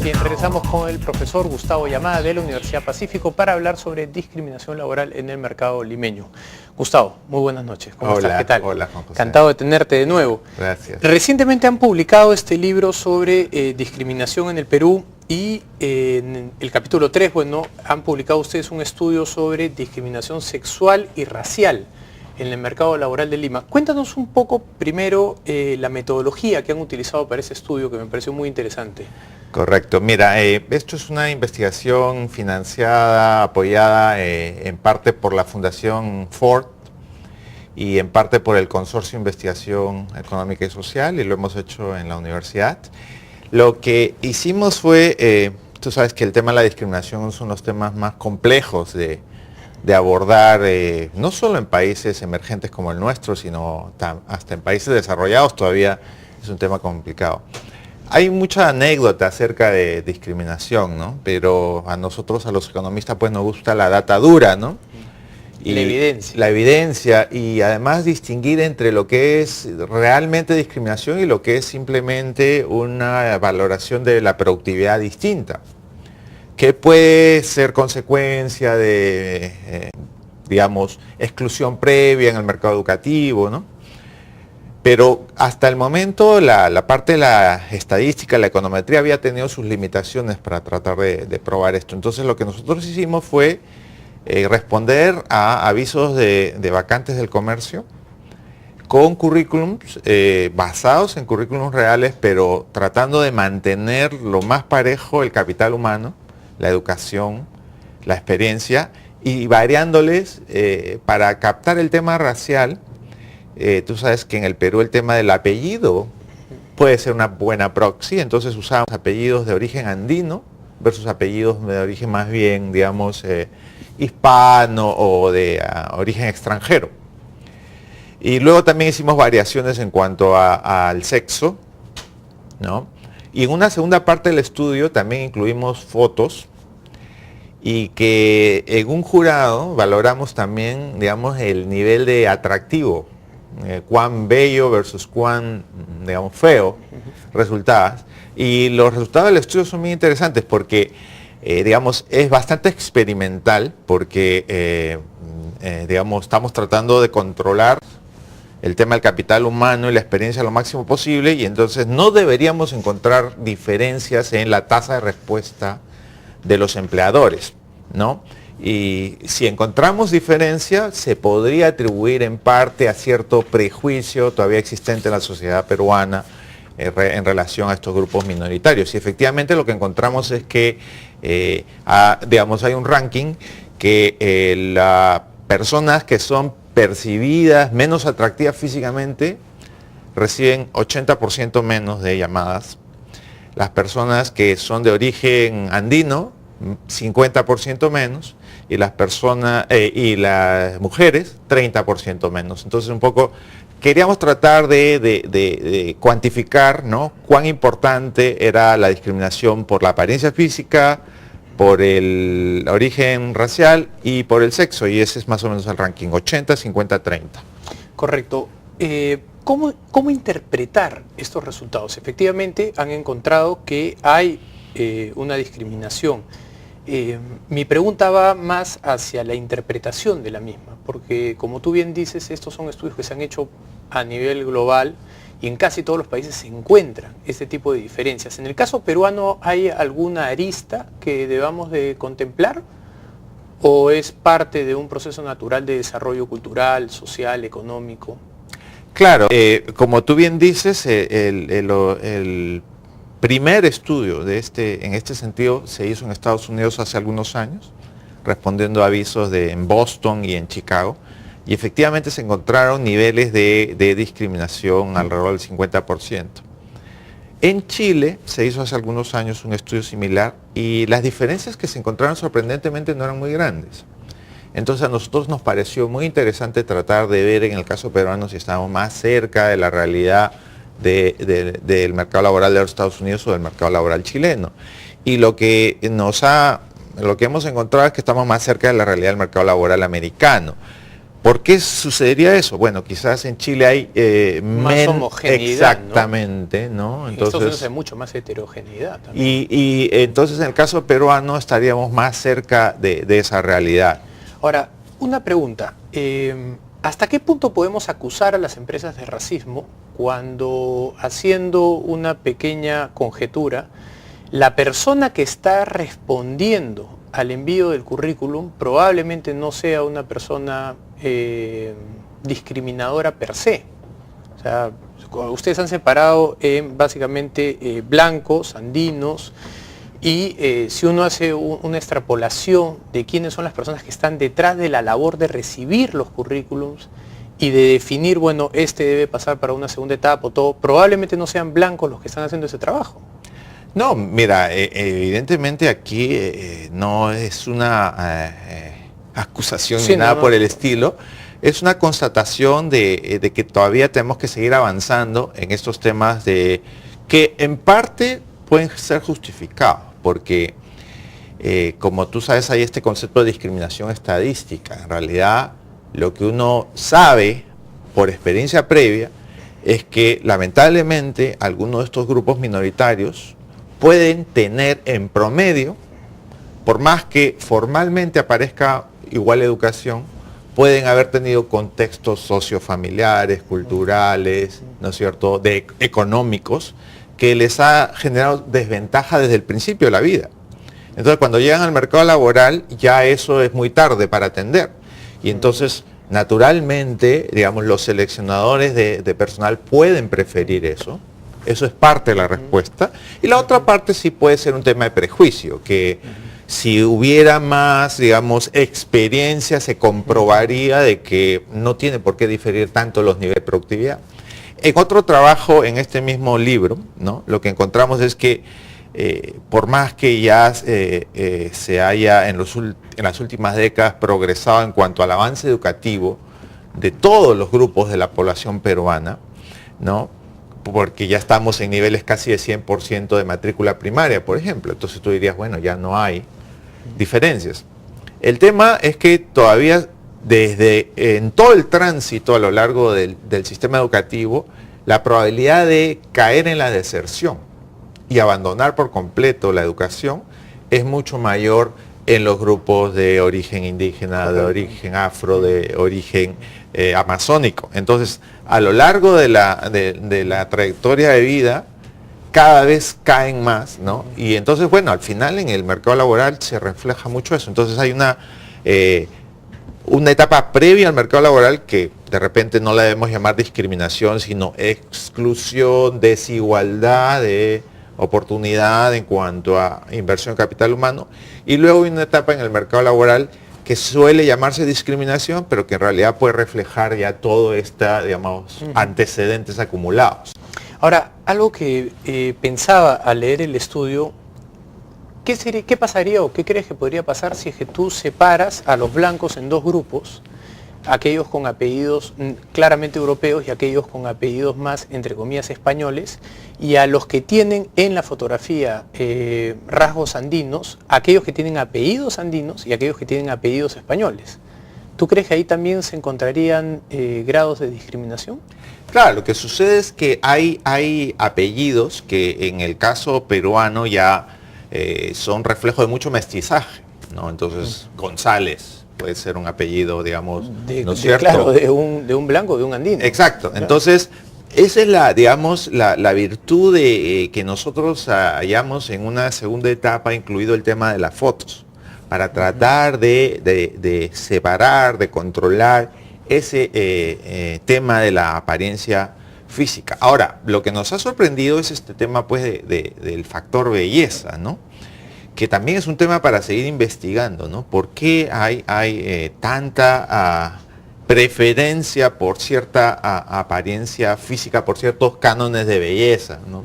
Bien, regresamos con el profesor Gustavo Yamada de la Universidad Pacífico para hablar sobre discriminación laboral en el mercado limeño. Gustavo, muy buenas noches. ¿Cómo estás? ¿Qué tal? Hola, Juan José. Encantado de tenerte de nuevo. Gracias. Recientemente han publicado este libro sobre discriminación en el Perú y en el capítulo 3, bueno, han publicado ustedes un estudio sobre discriminación sexual y racial en el mercado laboral de Lima. Cuéntanos un poco primero la metodología que han utilizado para ese estudio, que me pareció muy interesante. Correcto. Mira, esto es una investigación financiada, apoyada en parte por la Fundación Ford y en parte por el Consorcio de Investigación Económica y Social, y lo hemos hecho en la universidad. Lo que hicimos fue, tú sabes que el tema de la discriminación es uno de los temas más complejos de abordar, no solo en países emergentes como el nuestro, sino hasta en países desarrollados todavía es un tema complicado. Hay mucha anécdota acerca de discriminación, ¿no? Pero a nosotros, a los economistas, pues nos gusta la data dura, ¿no? Y la evidencia. La evidencia, y además distinguir entre lo que es realmente discriminación y lo que es simplemente una valoración de la productividad distinta, que puede ser consecuencia de, digamos, exclusión previa en el mercado educativo, ¿no? Pero hasta el momento la parte de la estadística, la econometría había tenido sus limitaciones para tratar de probar esto. Entonces lo que nosotros hicimos fue responder a avisos de vacantes del comercio con currículums basados en currículums reales, pero tratando de mantener lo más parejo el capital humano, la educación, la experiencia, y variándoles para captar el tema racial. Tú sabes que en el Perú el tema del apellido puede ser una buena proxy, entonces usamos apellidos de origen andino versus apellidos de origen más bien, digamos, hispano o de origen extranjero. Y luego también hicimos variaciones en cuanto al sexo, ¿no? Y en una segunda parte del estudio también incluimos fotos, y que en un jurado valoramos también, digamos, el nivel de atractivo, cuán bello versus cuán, digamos, feo resultadas. Y los resultados del estudio son muy interesantes porque, digamos, es bastante experimental porque, digamos, estamos tratando de controlar el tema del capital humano y la experiencia lo máximo posible, y entonces no deberíamos encontrar diferencias en la tasa de respuesta de los empleadores, ¿no? Y si encontramos diferencia, se podría atribuir en parte a cierto prejuicio todavía existente en la sociedad peruana en relación a estos grupos minoritarios. Y efectivamente lo que encontramos es que, digamos, hay un ranking que las personas que son percibidas menos atractivas físicamente reciben 80% menos de llamadas. Las personas que son de origen andino, 50% menos, y las personas y las mujeres 30% menos. Entonces un poco queríamos tratar de cuantificar, ¿no?, cuán importante era la discriminación por la apariencia física, por el origen racial y por el sexo, y ese es más o menos el ranking, 80, 50, 30. Correcto. ¿Cómo interpretar estos resultados? Efectivamente han encontrado que hay una discriminación. Mi pregunta va más hacia la interpretación de la misma, porque como tú bien dices, estos son estudios que se han hecho a nivel global y en casi todos los países se encuentran este tipo de diferencias. ¿En el caso peruano hay alguna arista que debamos de contemplar o es parte de un proceso natural de desarrollo cultural, social, económico? Claro, como tú bien dices, el primer estudio en este sentido se hizo en Estados Unidos hace algunos años, respondiendo a avisos en Boston y en Chicago, y efectivamente se encontraron niveles de discriminación alrededor del 50%. En Chile se hizo hace algunos años un estudio similar y las diferencias que se encontraron sorprendentemente no eran muy grandes. Entonces a nosotros nos pareció muy interesante tratar de ver en el caso peruano si estábamos más cerca de la realidad del mercado laboral de los Estados Unidos o del mercado laboral chileno. Y lo que hemos encontrado es que estamos más cerca de la realidad del mercado laboral americano. ¿Por qué sucedería eso? Bueno, quizás en Chile hay más homogeneidad. Exactamente, ¿no? En Estados Unidos hay mucho más heterogeneidad también. Y entonces en el caso peruano estaríamos más cerca de esa realidad. Ahora, una pregunta. ¿Hasta qué punto podemos acusar a las empresas de racismo cuando, haciendo una pequeña conjetura, la persona que está respondiendo al envío del currículum probablemente no sea una persona discriminadora per se? O sea, ustedes han separado en básicamente blancos, andinos, y si uno hace una extrapolación de quiénes son las personas que están detrás de la labor de recibir los currículums y de definir, bueno, este debe pasar para una segunda etapa o todo, probablemente no sean blancos los que están haciendo ese trabajo. No, mira, evidentemente aquí no es una acusación ni nada por el estilo, es una constatación de que todavía tenemos que seguir avanzando en estos temas que en parte pueden ser justificados, porque como tú sabes hay este concepto de discriminación estadística. En realidad lo que uno sabe por experiencia previa es que lamentablemente algunos de estos grupos minoritarios pueden tener en promedio, por más que formalmente aparezca igual educación, pueden haber tenido contextos sociofamiliares, culturales, ¿no es cierto?, económicos, que les ha generado desventaja desde el principio de la vida. Entonces, cuando llegan al mercado laboral, ya eso es muy tarde para atender. Y entonces, naturalmente, digamos, los seleccionadores de personal pueden preferir eso. Eso es parte de la respuesta. Y la otra parte sí puede ser un tema de prejuicio, que si hubiera más, digamos, experiencia, se comprobaría de que no tiene por qué diferir tanto los niveles de productividad. En otro trabajo, en este mismo libro, ¿no?, lo que encontramos es que por más que ya se haya en las últimas décadas progresado en cuanto al avance educativo de todos los grupos de la población peruana, ¿no?, porque ya estamos en niveles casi de 100% de matrícula primaria, por ejemplo. Entonces tú dirías, bueno, ya no hay diferencias. El tema es que todavía en todo el tránsito a lo largo del sistema educativo, la probabilidad de caer en la deserción y abandonar por completo la educación es mucho mayor en los grupos de origen indígena, de origen afro, de origen amazónico. Entonces, a lo largo de la trayectoria de vida, cada vez caen más, ¿no? Y entonces, bueno, al final en el mercado laboral se refleja mucho eso. Entonces hay una etapa previa al mercado laboral que de repente no la debemos llamar discriminación, sino exclusión, desigualdad de oportunidad en cuanto a inversión de capital humano. Y luego hay una etapa en el mercado laboral que suele llamarse discriminación, pero que en realidad puede reflejar ya todo esta, digamos, antecedentes acumulados. Ahora, algo que pensaba al leer el estudio, ¿qué pasaría o qué crees que podría pasar si es que tú separas a los blancos en dos grupos, aquellos con apellidos claramente europeos y aquellos con apellidos más, entre comillas, españoles, y a los que tienen en la fotografía rasgos andinos, aquellos que tienen apellidos andinos y aquellos que tienen apellidos españoles? ¿Tú crees que ahí también se encontrarían grados de discriminación? Claro, lo que sucede es que hay apellidos que en el caso peruano ya son reflejo de mucho mestizaje, ¿no? Entonces, González puede ser un apellido, digamos, ¿no es cierto? Claro, de un blanco, de un andino. Exacto. Claro. Entonces, esa es la virtud de que nosotros hallamos en una segunda etapa, incluido el tema de las fotos, para tratar de separar, de controlar ese tema de la apariencia física. Ahora, lo que nos ha sorprendido es este tema, pues, del factor belleza, ¿no?, que también es un tema para seguir investigando, ¿no? ¿Por qué hay tanta preferencia por cierta apariencia física, por ciertos cánones de belleza, ¿no?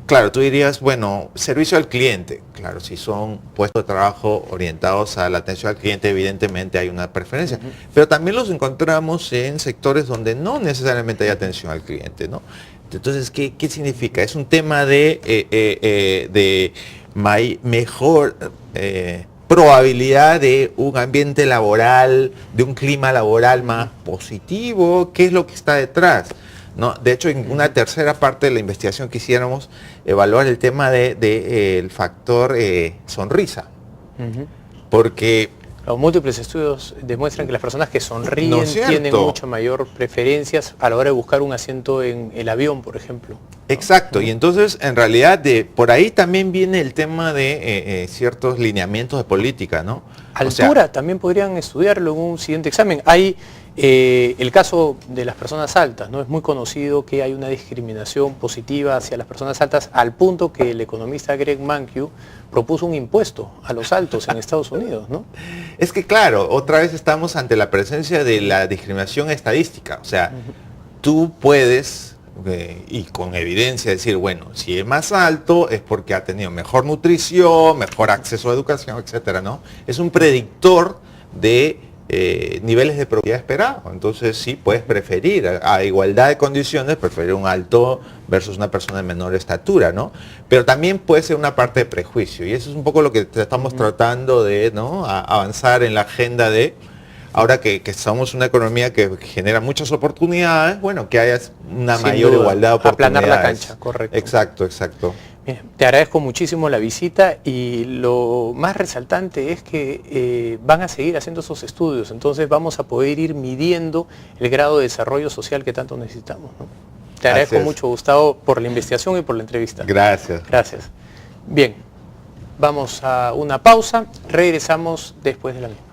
Claro, tú dirías, bueno, servicio al cliente. Claro, si son puestos de trabajo orientados a la atención al cliente, evidentemente hay una preferencia. Pero también los encontramos en sectores donde no necesariamente hay atención al cliente, ¿no? Entonces, ¿qué significa? Es un tema de mejor probabilidad de un ambiente laboral, de un clima laboral más positivo? ¿Qué es lo que está detrás? ¿No? De hecho, en una tercera parte de la investigación quisiéramos evaluar el tema el factor sonrisa. Porque los múltiples estudios demuestran que las personas que sonríen ¿no es cierto? tienen mucho mayor preferencias a la hora de buscar un asiento en el avión, por ejemplo. Exacto, y entonces en realidad por ahí también viene el tema de ciertos lineamientos de política, ¿no? Altura también podrían estudiarlo en un siguiente examen. Hay el caso de las personas altas, ¿no? Es muy conocido que hay una discriminación positiva hacia las personas altas al punto que el economista Greg Mankiw propuso un impuesto a los altos en Estados Unidos, ¿no? Es que claro, otra vez estamos ante la presencia de la discriminación estadística, o sea, tú puedes y con evidencia decir, bueno, si es más alto es porque ha tenido mejor nutrición, mejor acceso a educación, etcétera, ¿no? Es un predictor de niveles de probabilidad esperado. Entonces sí puedes preferir, a igualdad de condiciones, preferir un alto versus una persona de menor estatura, ¿no? Pero también puede ser una parte de prejuicio, y eso es un poco lo que estamos tratando de, ¿no?, avanzar en la agenda de, ahora que somos una economía que genera muchas oportunidades, bueno, que haya una mayor igualdad de oportunidades. Aplanar la cancha, correcto. Exacto, exacto. Bien, te agradezco muchísimo la visita, y lo más resaltante es que van a seguir haciendo esos estudios, entonces vamos a poder ir midiendo el grado de desarrollo social que tanto necesitamos, ¿no? Te agradezco mucho, Gustavo, por la investigación y por la entrevista. Gracias. Gracias. Bien, vamos a una pausa, regresamos después de la misma.